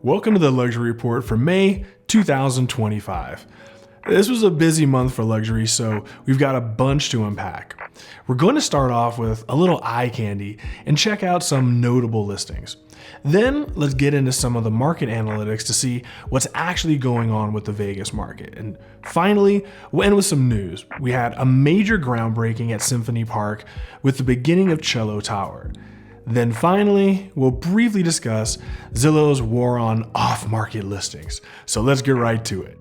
Welcome to the Luxury Report for May 2025. This was a busy month for luxury, so we've got a bunch to unpack. We're going to start off with a little eye candy and check out some notable listings. Then let's get into some of the market analytics to see what's actually going on with the Vegas market. And finally, we'll end with some news. We had a major groundbreaking at Symphony Park with the beginning of Cello Tower. Then finally, we'll briefly discuss Zillow's war on off-market listings. So let's get right to it.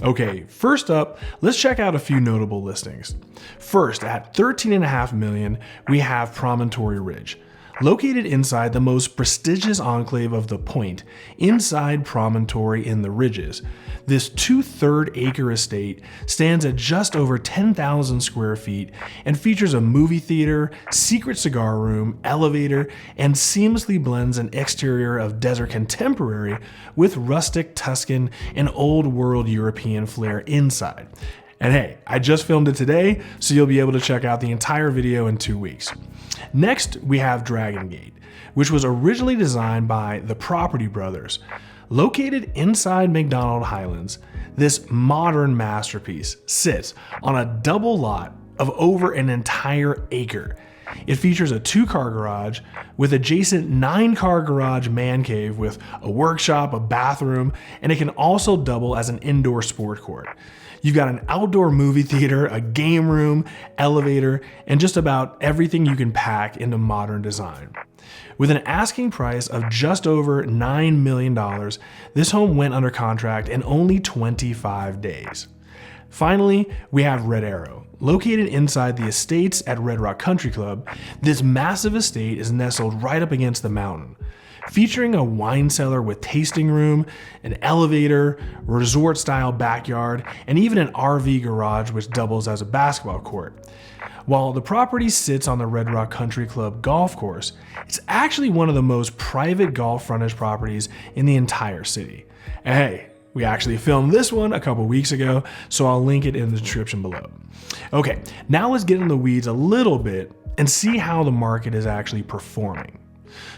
Okay, first up, let's check out a few notable listings. First, at $13.5 million, we have Promontory Ridge. Located inside the most prestigious enclave of the Point, inside Promontory in the Ridges, this 2/3 acre estate stands at just over 10,000 square feet and features a movie theater, secret cigar room, elevator, and seamlessly blends an exterior of desert contemporary with rustic Tuscan and old world European flair inside. And hey, I just filmed it today, so you'll be able to check out the entire video in 2 weeks. Next, we have Dragon Gate, which was originally designed by the Property Brothers. Located inside McDonald Highlands, this modern masterpiece sits on a double lot of over an entire acre. It features a 2-car garage with adjacent 9-car garage man cave with a workshop, a bathroom, and it can also double as an indoor sport court. You've got an outdoor movie theater, a game room, elevator, and just about everything you can pack into modern design. With an asking price of just over $9 million, this home went under contract in only 25 days. Finally, we have Red Arrow. Located inside the estates at Red Rock Country Club, this massive estate is nestled right up against the mountain. Featuring a wine cellar with tasting room, an elevator, resort-style backyard, and even an RV garage which doubles as a basketball court. While the property sits on the Red Rock Country Club golf course, it's actually one of the most private golf frontage properties in the entire city. And hey, we actually filmed this one a couple weeks ago, so I'll link it in the description below. Okay, now let's get in the weeds a little bit and see how the market is actually performing.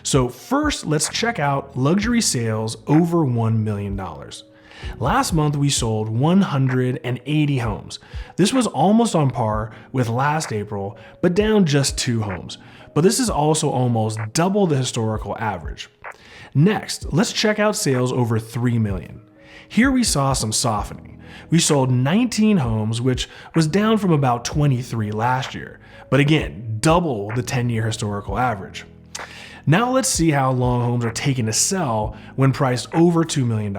So first, let's check out luxury sales over $1 million. Last month, we sold 180 homes. This was almost on par with last April, but down just 2 homes. But this is also almost double the historical average. Next, let's check out sales over $3 million. Here we saw some softening. We sold 19 homes, which was down from about 23 last year, but again, double the 10-year historical average. Now let's see how long homes are taking to sell when priced over $2 million.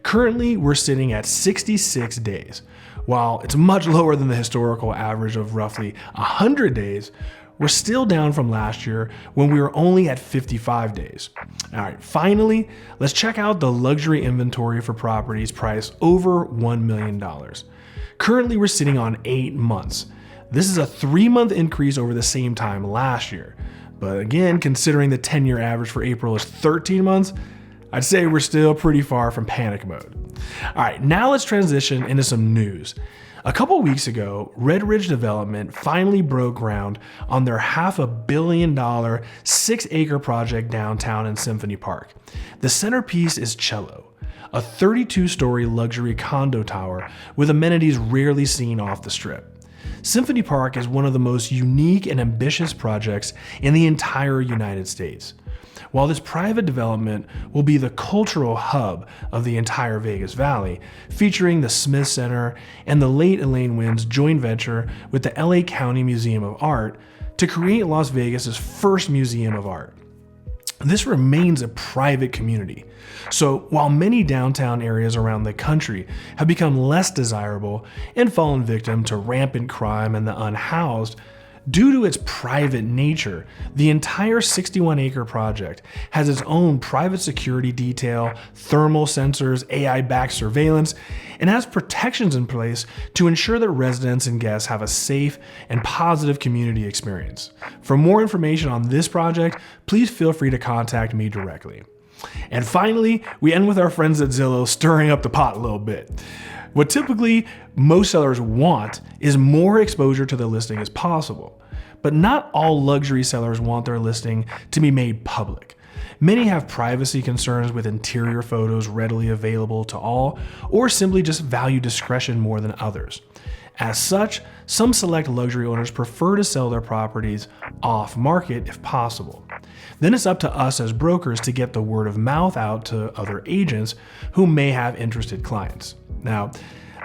Currently, we're sitting at 66 days. While it's much lower than the historical average of roughly 100 days, we're still down from last year when we were only at 55 days. All right, finally, let's check out the luxury inventory for properties priced over $1 million. Currently, we're sitting on 8 months. This is a 3-month increase over the same time last year. But again, considering the 10-year average for April is 13 months, I'd say we're still pretty far from panic mode. All right, now let's transition into some news. A couple weeks ago, Red Ridge Development finally broke ground on their $500 million 6-acre project downtown in Symphony Park. The centerpiece is Cello, a 32-story luxury condo tower with amenities rarely seen off the Strip. Symphony Park is one of the most unique and ambitious projects in the entire United States. While this private development will be the cultural hub of the entire Vegas Valley, featuring the Smith Center and the late Elaine Wynn's joint venture with the LA County Museum of Art to create Las Vegas's first museum of art. This remains a private community. So while many downtown areas around the country have become less desirable and fallen victim to rampant crime and the unhoused, Due to its private nature, the entire 61-acre project has its own private security detail, thermal sensors, AI-backed surveillance, and has protections in place to ensure that residents and guests have a safe and positive community experience. For more information on this project, please feel free to contact me directly. And finally, we end with our friends at Zillow stirring up the pot a little bit. What typically most sellers want is more exposure to the listing as possible. But not all luxury sellers want their listing to be made public. Many have privacy concerns with interior photos readily available to all, or simply just value discretion more than others. As such, some select luxury owners prefer to sell their properties off market if possible. Then it's up to us as brokers to get the word of mouth out to other agents who may have interested clients. Now,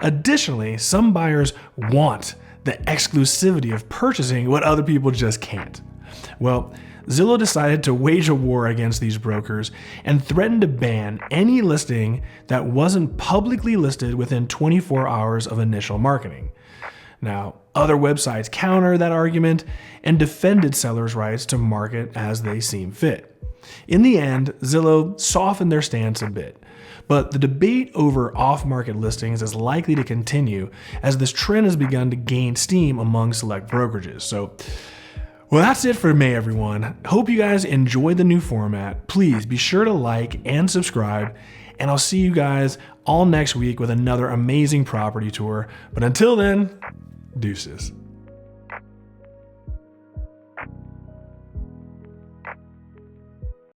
additionally, some buyers want the exclusivity of purchasing what other people just can't. Well, Zillow decided to wage a war against these brokers and threatened to ban any listing that wasn't publicly listed within 24 hours of initial marketing. Now, other websites counter that argument and defended sellers' rights to market as they seem fit. In the end, Zillow softened their stance a bit, but the debate over off-market listings is likely to continue as this trend has begun to gain steam among select brokerages. So, well, that's it for me, everyone. Hope you guys enjoyed the new format. Please be sure to like and subscribe, and I'll see you guys all next week with another amazing property tour. But until then, deuces.